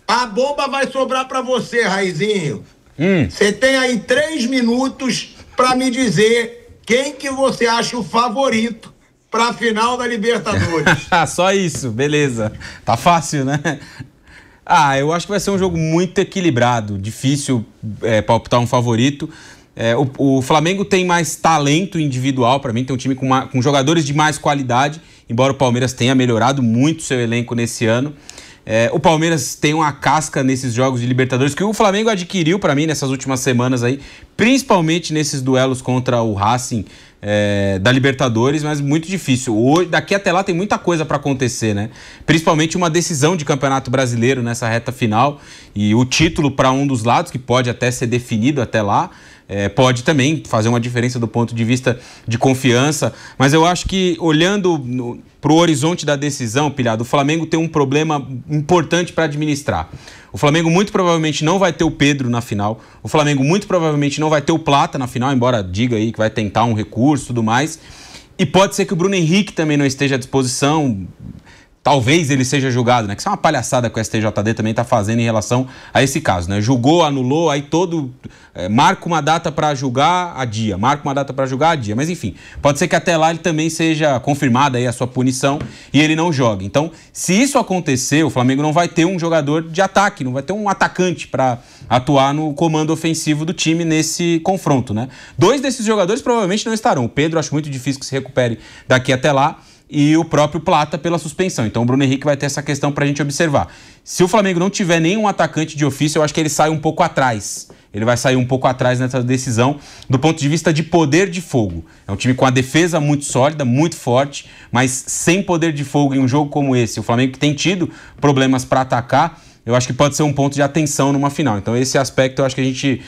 A bomba vai sobrar pra você, Raizinho. Você tem aí 3 minutos pra me dizer quem que você acha o favorito pra final da Libertadores. Só isso, beleza. Tá fácil, né? Eu acho que vai ser um jogo muito equilibrado. Difícil palpitar um favorito. O Flamengo tem mais talento individual, pra mim. Tem um time com jogadores de mais qualidade, embora o Palmeiras tenha melhorado muito seu elenco nesse ano. O Palmeiras tem uma casca nesses jogos de Libertadores que o Flamengo adquiriu pra mim nessas últimas semanas aí, principalmente nesses duelos contra o Racing da Libertadores, mas muito difícil. Daqui até lá tem muita coisa pra acontecer, né? Principalmente uma decisão de Campeonato Brasileiro nessa reta final e o título para um dos lados, que pode até ser definido até lá. Pode também fazer uma diferença do ponto de vista de confiança, mas eu acho que olhando para o horizonte da decisão, Pilhado, o Flamengo tem um problema importante para administrar. O Flamengo muito provavelmente não vai ter o Pedro na final, o Flamengo muito provavelmente não vai ter o Plata na final, embora diga aí que vai tentar um recurso e tudo mais, e pode ser que o Bruno Henrique também não esteja à disposição. Talvez ele seja julgado, né? Que isso é uma palhaçada que o STJD também está fazendo em relação a esse caso, né? Julgou, anulou, aí marca uma data para julgar, adia. Marca uma data para julgar, adia. Mas enfim, pode ser que até lá ele também seja confirmada aí a sua punição e ele não jogue. Então, se isso acontecer, o Flamengo não vai ter um jogador de ataque, não vai ter um atacante para atuar no comando ofensivo do time nesse confronto, né? 2 desses jogadores provavelmente não estarão. O Pedro, acho muito difícil que se recupere daqui até lá, e o próprio Plata pela suspensão. Então o Bruno Henrique vai ter essa questão pra gente observar. Se o Flamengo não tiver nenhum atacante de ofício, eu acho que ele sai um pouco atrás. Ele vai sair um pouco atrás nessa decisão do ponto de vista de poder de fogo. É um time com a defesa muito sólida, muito forte, mas sem poder de fogo em um jogo como esse. O Flamengo que tem tido problemas para atacar, eu acho que pode ser um ponto de atenção numa final. Então esse aspecto eu acho que a gente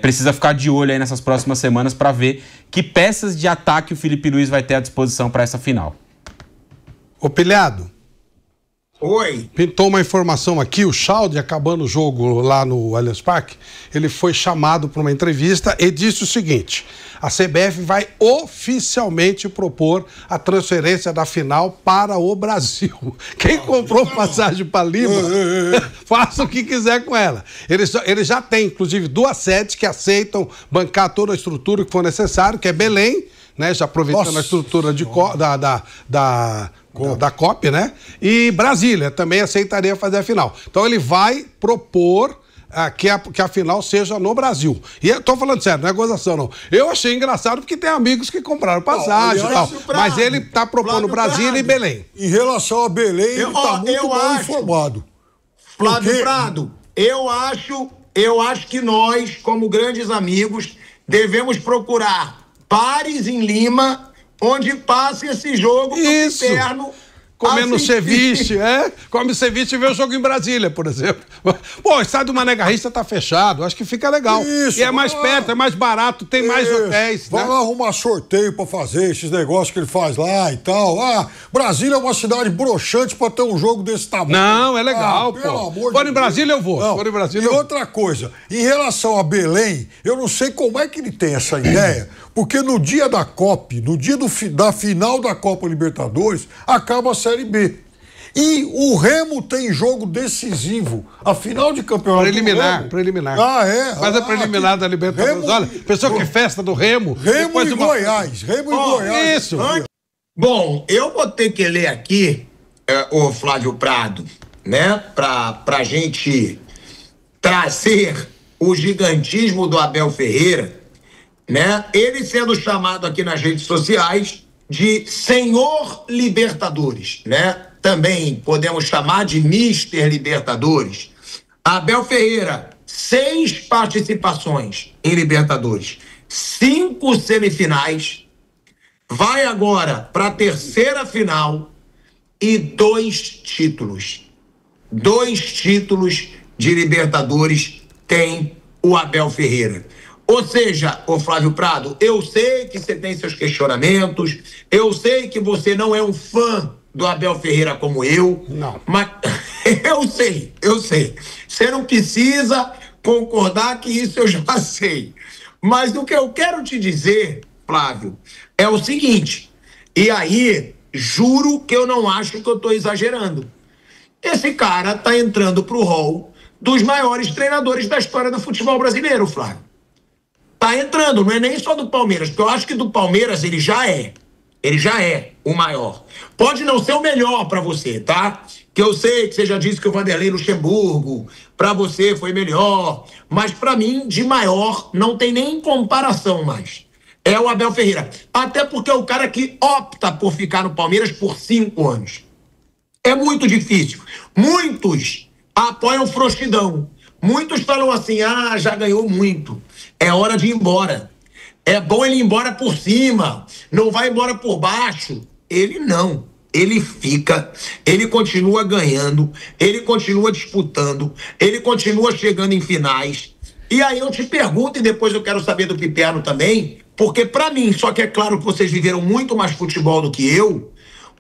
precisa ficar de olho aí nessas próximas semanas para ver que peças de ataque o Felipe Luiz vai ter à disposição para essa final. Ô Pilhado. Oi. Pintou uma informação aqui, o Chalde, acabando o jogo lá no Allianz Parque, ele foi chamado para uma entrevista e disse o seguinte: a CBF vai oficialmente propor a transferência da final para o Brasil. Quem comprou passagem para Lima, faça o que quiser com ela. Ele já tem, inclusive, 2 sedes que aceitam bancar toda a estrutura que for necessário, que é Belém, né? Já aproveitando a estrutura da COP, né? E Brasília também aceitaria fazer a final. Então ele vai propor que a final seja no Brasil. E eu tô falando sério, não é gozação, não. Eu achei engraçado porque tem amigos que compraram passagem e tal. Mas ele tá propondo Brasília e Belém. Em relação a Belém, ele tá muito mal informado. Flávio Prado, eu acho que nós, como grandes amigos, devemos procurar pares em Lima, onde passe esse jogo Isso. interno. Comendo ceviche, come ceviche e vê o jogo em Brasília, por exemplo. Pô, o estádio do Mané Garrincha tá fechado, acho que fica legal. Isso, e é mais perto, é mais barato, tem mais hotéis. Vai lá arrumar sorteio pra fazer esses negócios que ele faz lá e tal. Brasília é uma cidade broxante pra ter um jogo desse tamanho. Não, é legal, pô. Pelo amor For de em Brasília eu vou. Não. For em Brasília E outra coisa, em relação a Belém, eu não sei como é que ele tem essa ideia, porque no dia da COP, no dia da final da Copa Libertadores, acaba a Série B. E o Remo tem jogo decisivo. A final de campeonato. Preliminar. Faz a preliminar da Libertadores. Remo, olha, pessoa que festa do Remo. Remo e Goiás. Isso. Bom, eu vou ter que ler aqui, o Flávio Prado, né? Pra gente trazer o gigantismo do Abel Ferreira, né? Ele sendo chamado aqui nas redes sociais de Senhor Libertadores, né? Também podemos chamar de Mister Libertadores. Abel Ferreira, 6 participações em Libertadores, 5 semifinais, vai agora para a 3ª final e 2 títulos. 2 títulos de Libertadores tem o Abel Ferreira. Ou seja, ô Flávio Prado, eu sei que você tem seus questionamentos, eu sei que você não é um fã do Abel Ferreira como eu. Não. Mas eu sei. Você não precisa concordar que isso eu já sei. Mas o que eu quero te dizer, Flávio, é o seguinte, e aí, juro que eu não acho que eu tô exagerando. Esse cara tá entrando pro hall dos maiores treinadores da história do futebol brasileiro, Flávio. Tá entrando, não é nem só do Palmeiras, porque eu acho que do Palmeiras ele já é o maior. Pode não ser o melhor para você, tá? Que eu sei que você já disse que o Vanderlei Luxemburgo para você foi melhor, mas para mim de maior não tem nem comparação mais. É o Abel Ferreira, até porque é o cara que opta por ficar no Palmeiras por 5 anos. É muito difícil. Muitos apoiam frouxidão. Muitos falam assim, já ganhou muito. É hora de ir embora. É bom ele ir embora por cima. Não vai embora por baixo. Ele não. Ele fica. Ele continua ganhando. Ele continua disputando. Ele continua chegando em finais. E aí eu te pergunto, e depois eu quero saber do Piperno também, porque pra mim, só que é claro que vocês viveram muito mais futebol do que eu,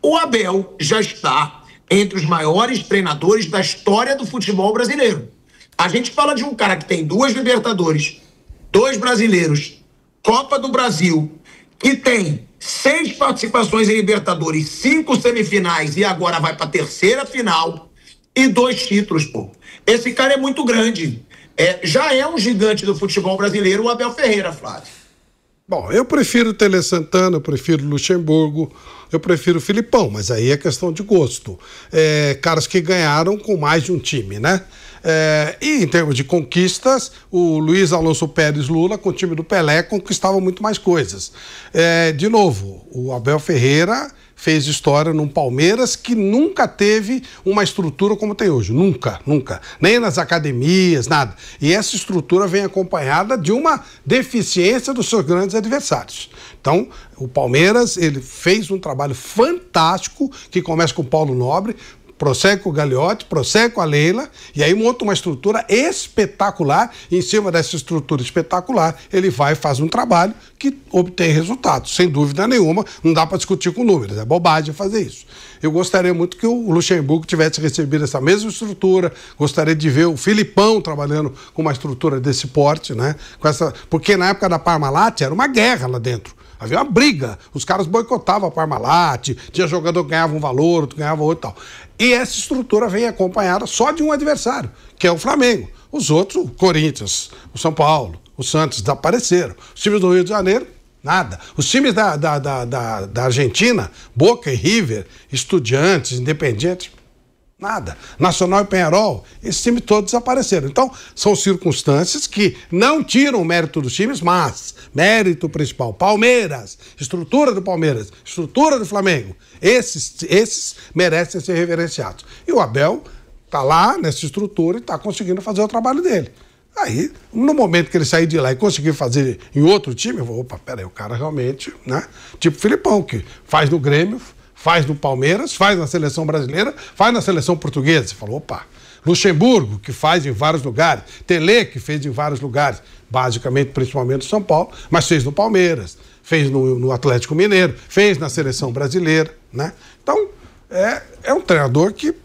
o Abel já está entre os maiores treinadores da história do futebol brasileiro. A gente fala de um cara que tem 2 Libertadores, 2 brasileiros, Copa do Brasil, que tem 6 participações em Libertadores, 5 semifinais e agora vai para a 3ª final e 2 títulos, pô. Esse cara é muito grande. Já é um gigante do futebol brasileiro, o Abel Ferreira, Flávio. Bom, eu prefiro o Tele Santana, eu prefiro o Luxemburgo, eu prefiro o Filipão, mas aí é questão de gosto. Caras que ganharam com mais de um time, né? E em termos de conquistas, o Luiz Alonso Pérez Lula, com o time do Pelé, conquistava muito mais coisas. De novo, o Abel Ferreira fez história num Palmeiras que nunca teve uma estrutura como tem hoje. Nunca, nunca. Nem nas academias, nada. E essa estrutura vem acompanhada de uma deficiência dos seus grandes adversários. Então, o Palmeiras, ele fez um trabalho fantástico, que começa com o Paulo Nobre, prossegue com o Gagliotti, prossegue com a Leila, e aí monta uma estrutura espetacular, e em cima dessa estrutura espetacular, ele vai e faz um trabalho que obtém resultados, sem dúvida nenhuma, não dá para discutir com números, é bobagem fazer isso. Eu gostaria muito que o Luxemburgo tivesse recebido essa mesma estrutura, gostaria de ver o Filipão trabalhando com uma estrutura desse porte, né? Porque na época da Parmalat era uma guerra lá dentro. Havia uma briga, os caras boicotavam a Parmalat, tinha jogador que ganhava um valor, outro ganhava outro e tal. E essa estrutura vem acompanhada só de um adversário, que é o Flamengo. Os outros, o Corinthians, o São Paulo, o Santos, desapareceram. Os times do Rio de Janeiro, nada. Os times da Argentina, Boca e River, Estudiantes, Independiente, nada. Nacional e Peñarol, esses times todos desapareceram. Então, são circunstâncias que não tiram o mérito dos times, mas mérito principal, Palmeiras, estrutura do Palmeiras, estrutura do Flamengo, esses merecem ser reverenciados. E o Abel está lá nessa estrutura e está conseguindo fazer o trabalho dele. Aí, no momento que ele sair de lá e conseguir fazer em outro time, eu vou, opa, peraí, o cara realmente, né? Tipo o Filipão, que faz no Grêmio, faz no Palmeiras, faz na seleção brasileira, faz na seleção portuguesa. Você falou, opa. Luxemburgo, que faz em vários lugares. Tele, que fez em vários lugares, basicamente, principalmente no São Paulo, mas fez no Palmeiras, fez no Atlético Mineiro, fez na seleção brasileira, né? Então, é um treinador que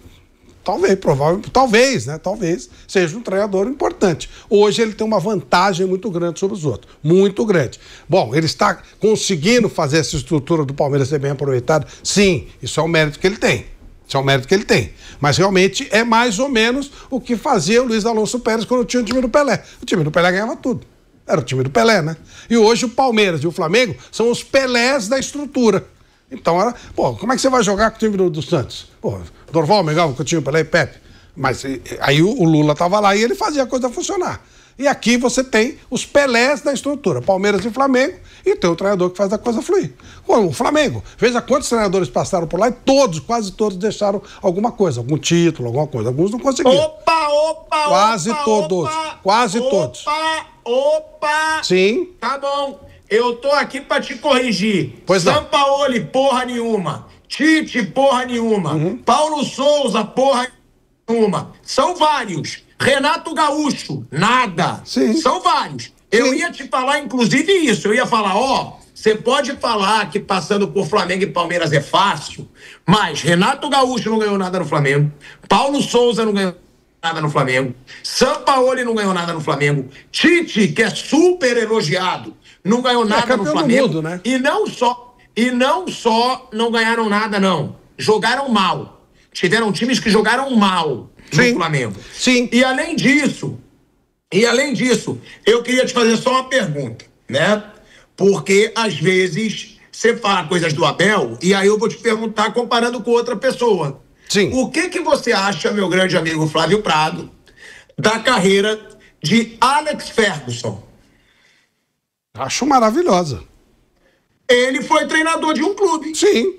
talvez seja um treinador importante. Hoje ele tem uma vantagem muito grande sobre os outros, muito grande. Bom, ele está conseguindo fazer essa estrutura do Palmeiras ser bem aproveitada? Sim, isso é um mérito que ele tem. Isso é um mérito que ele tem. Mas realmente é mais ou menos o que fazia o Luiz Alonso Pérez quando tinha o time do Pelé. O time do Pelé ganhava tudo. Era o time do Pelé, né? E hoje o Palmeiras e o Flamengo são os Pelés da estrutura. Então, como é que você vai jogar com o time do Santos? Dorval, Mengão, Coutinho, Pelé e Pepe. Mas aí o Lula estava lá e ele fazia a coisa funcionar. E aqui você tem os Pelés da estrutura, Palmeiras e Flamengo, e tem o treinador que faz a coisa fluir. O Flamengo, veja quantos treinadores passaram por lá e quase todos deixaram alguma coisa, algum título, alguma coisa. Alguns não conseguiram. Quase todos. Sim. Tá bom. Eu tô aqui pra te corrigir. Pois não. Sampaoli, porra nenhuma. Tite, porra nenhuma. Paulo Souza, porra nenhuma. São vários. Renato Gaúcho, nada. Sim. São vários. Eu ia te falar, inclusive, isso. Eu ia falar, você pode falar que passando por Flamengo e Palmeiras é fácil, mas Renato Gaúcho não ganhou nada no Flamengo. Paulo Souza não ganhou nada no Flamengo. Sampaoli não ganhou nada no Flamengo. Tite, que é super elogiado, não ganhou nada no Flamengo. Mundo, né? E não só não ganharam nada, não. Jogaram mal. Tiveram times que jogaram mal. no Flamengo. Sim. E além disso, eu queria te fazer só uma pergunta, né? Porque às vezes você fala coisas do Abel e aí eu vou te perguntar comparando com outra pessoa. Sim. O que você acha, meu grande amigo Flávio Prado, da carreira de Alex Ferguson? Acho maravilhosa. Ele foi treinador de um clube. Sim.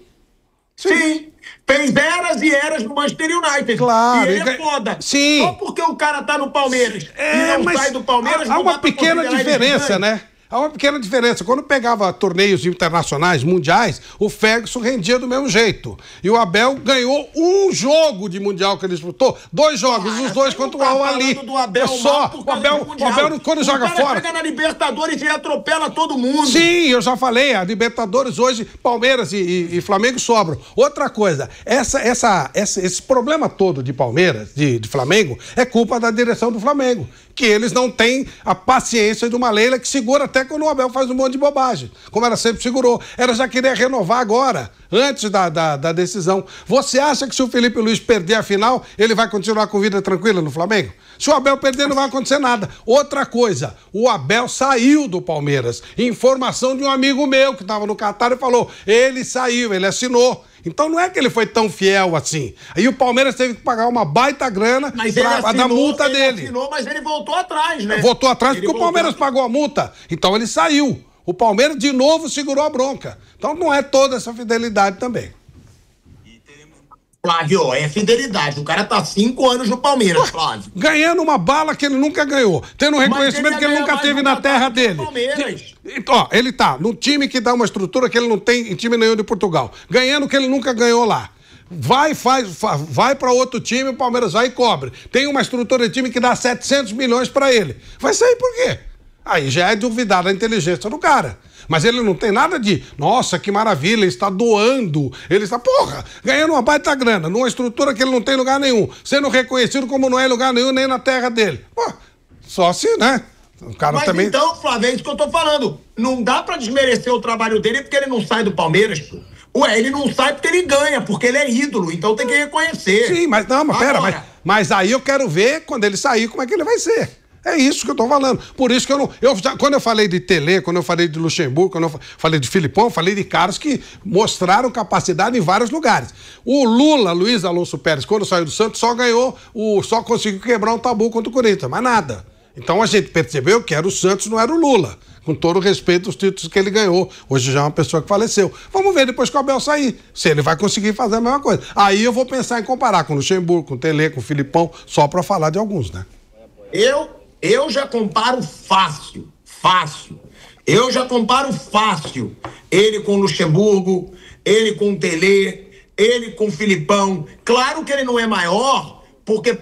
Fez eras e eras no Manchester United. Claro. E ele é foda. Sim. Só porque o cara tá no Palmeiras e não sai do Palmeiras... Há uma pequena diferença, né? Há uma pequena diferença. Quando pegava torneios internacionais, mundiais, o Ferguson rendia do mesmo jeito. E o Abel ganhou um jogo de mundial que ele disputou, 2 jogos, os dois contra o Al Ali. Do Abel, o Abel quando joga fora... O cara pega na Libertadores e atropela todo mundo. Sim, eu já falei, a Libertadores hoje, Palmeiras e Flamengo sobram. Outra coisa, esse problema todo de Palmeiras, de Flamengo, é culpa da direção do Flamengo. Que eles não têm a paciência de uma Leila que segura até quando o Abel faz um monte de bobagem, como ela sempre segurou. Ela já queria renovar agora, antes da decisão. Você acha que se o Felipe Luiz perder a final, ele vai continuar com vida tranquila no Flamengo? Se o Abel perder, não vai acontecer nada. Outra coisa, o Abel saiu do Palmeiras. Informação de um amigo meu que estava no Catar e falou, ele saiu, ele assinou. Então não é que ele foi tão fiel assim. Aí o Palmeiras teve que pagar uma baita grana da multa dele. Assinou, mas ele voltou atrás, né? Voltou atrás porque o Palmeiras pagou a multa. Então ele saiu. O Palmeiras de novo segurou a bronca. Então não é toda essa fidelidade também. Flávio, é fidelidade. O cara tá 5 anos no Palmeiras, Flávio. Ganhando uma bala que ele nunca ganhou. Tendo um reconhecimento que ele nunca teve na terra dele. Ó, ele tá num time que dá uma estrutura que ele não tem em time nenhum de Portugal. Ganhando o que ele nunca ganhou lá. Vai para outro time, o Palmeiras vai e cobre. Tem uma estrutura de time que dá 700 milhões para ele. Vai sair por quê? Aí já é duvidar da inteligência do cara. Mas ele não tem nada de, nossa, que maravilha, ele está doando, ele está, ganhando uma baita grana, numa estrutura que ele não tem lugar nenhum, sendo reconhecido como não é lugar nenhum nem na terra dele. Só assim, né? O cara mas também... então, Flávio, é isso que eu tô falando. Não dá pra desmerecer o trabalho dele porque ele não sai do Palmeiras, pô. Ué, ele não sai porque ele ganha, porque ele é ídolo, então tem que reconhecer. Sim, mas não, pera, mas aí eu quero ver, quando ele sair, como é que ele vai ser. É isso que eu tô falando. Por isso que quando eu falei de Tele, quando eu falei de Luxemburgo, quando eu falei de Filipão, eu falei de caras que mostraram capacidade em vários lugares. O Lula, Luiz Alonso Pérez, quando saiu do Santos, só conseguiu quebrar um tabu contra o Corinthians, mas nada. Então a gente percebeu que era o Santos, não era o Lula. Com todo o respeito dos títulos que ele ganhou. Hoje já é uma pessoa que faleceu. Vamos ver depois que o Abel sair, se ele vai conseguir fazer a mesma coisa. Aí eu vou pensar em comparar com o Luxemburgo, com o Tele, com o Filipão, só para falar de alguns, né? Eu já comparo fácil. Eu já comparo fácil. Ele com o Luxemburgo, ele com o Tele, ele com o Filipão. Claro que ele não é maior, porque,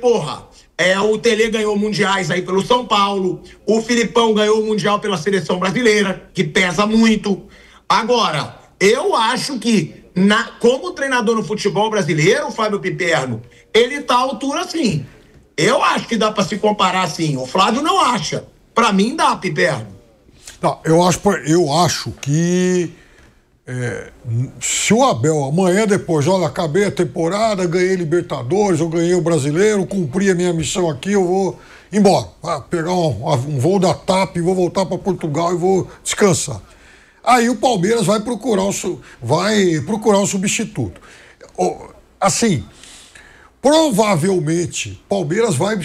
o Tele ganhou mundiais aí pelo São Paulo, o Filipão ganhou o Mundial pela Seleção Brasileira, que pesa muito. Agora, eu acho que, como treinador no futebol brasileiro, o Fábio Piperno, ele tá à altura sim. Eu acho que dá pra se comparar assim. O Flávio não acha. Pra mim dá, Piperno. Não, eu acho que se o Abel amanhã depois, olha, acabei a temporada, ganhei Libertadores, eu ganhei o Brasileiro, cumpri a minha missão aqui, eu vou embora. Pegar um voo da TAP, vou voltar para Portugal e vou descansar. Aí o Palmeiras vai procurar um substituto. Assim... Provavelmente, Palmeiras vai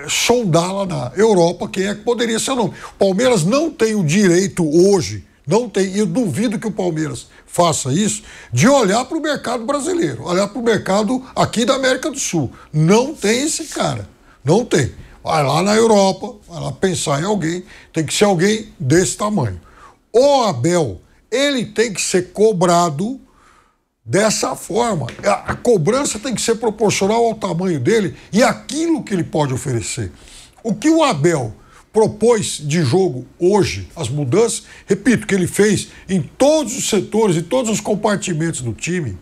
sondar lá na Europa quem é que poderia ser o nome. Palmeiras não tem o direito hoje, e eu duvido que o Palmeiras faça isso, de olhar para o mercado brasileiro, olhar para o mercado aqui da América do Sul. Não tem esse cara, não tem. Vai lá na Europa, vai lá pensar em alguém, tem que ser alguém desse tamanho. O Abel, ele tem que ser cobrado dessa forma. A cobrança tem que ser proporcional ao tamanho dele e aquilo que ele pode oferecer. O que o Abel propôs de jogo hoje, as mudanças, repito, que ele fez em todos os setores, em todos os compartimentos do time,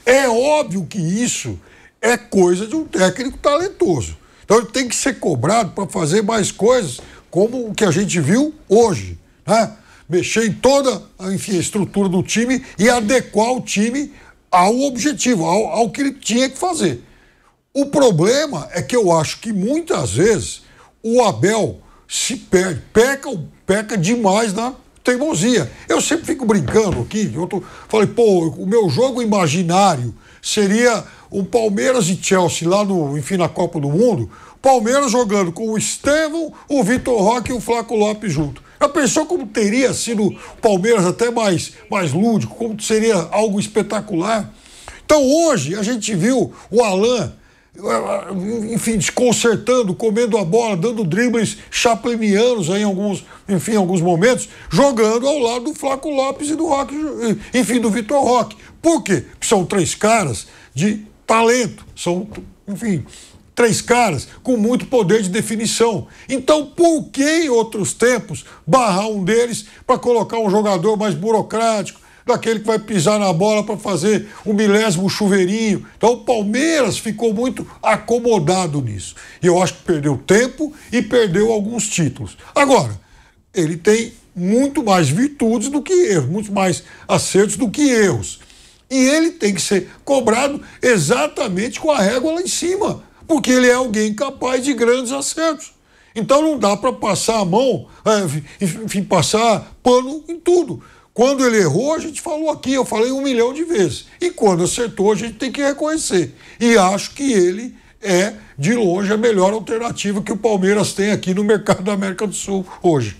é óbvio que isso é coisa de um técnico talentoso. Então ele tem que ser cobrado para fazer mais coisas como o que a gente viu hoje, né? Mexer em toda a estrutura do time e adequar o time ao objetivo, ao que ele tinha que fazer. O problema é que eu acho que muitas vezes o Abel se perde, peca demais na teimosia. Eu sempre fico brincando aqui, falei, pô, o meu jogo imaginário seria o Palmeiras e Chelsea lá na Copa do Mundo, Palmeiras jogando com o Estevão, o Vitor Roque e o Flaco Lopes junto. Já pensou como teria sido o Palmeiras até mais lúdico, como seria algo espetacular? Então hoje a gente viu o Alain, enfim, desconcertando, comendo a bola, dando dribles chaplinianos aí em alguns momentos, jogando ao lado do Flaco Lopes e do Roque, enfim, do Vitor Roque. Por quê? Porque são 3 caras de talento, são, enfim, 3 caras com muito poder de definição. Então, por que em outros tempos barrar um deles para colocar um jogador mais burocrático, daquele que vai pisar na bola para fazer o 1000º chuveirinho? Então, o Palmeiras ficou muito acomodado nisso. E eu acho que perdeu tempo e perdeu alguns títulos. Agora, ele tem muito mais virtudes do que erros, muito mais acertos do que erros. E ele tem que ser cobrado exatamente com a régua lá em cima, porque ele é alguém capaz de grandes acertos. Então não dá para passar a mão, enfim, passar pano em tudo. Quando ele errou, a gente falou aqui, eu falei 1 milhão de vezes. E quando acertou, a gente tem que reconhecer. E acho que ele é, de longe, a melhor alternativa que o Palmeiras tem aqui no mercado da América do Sul hoje.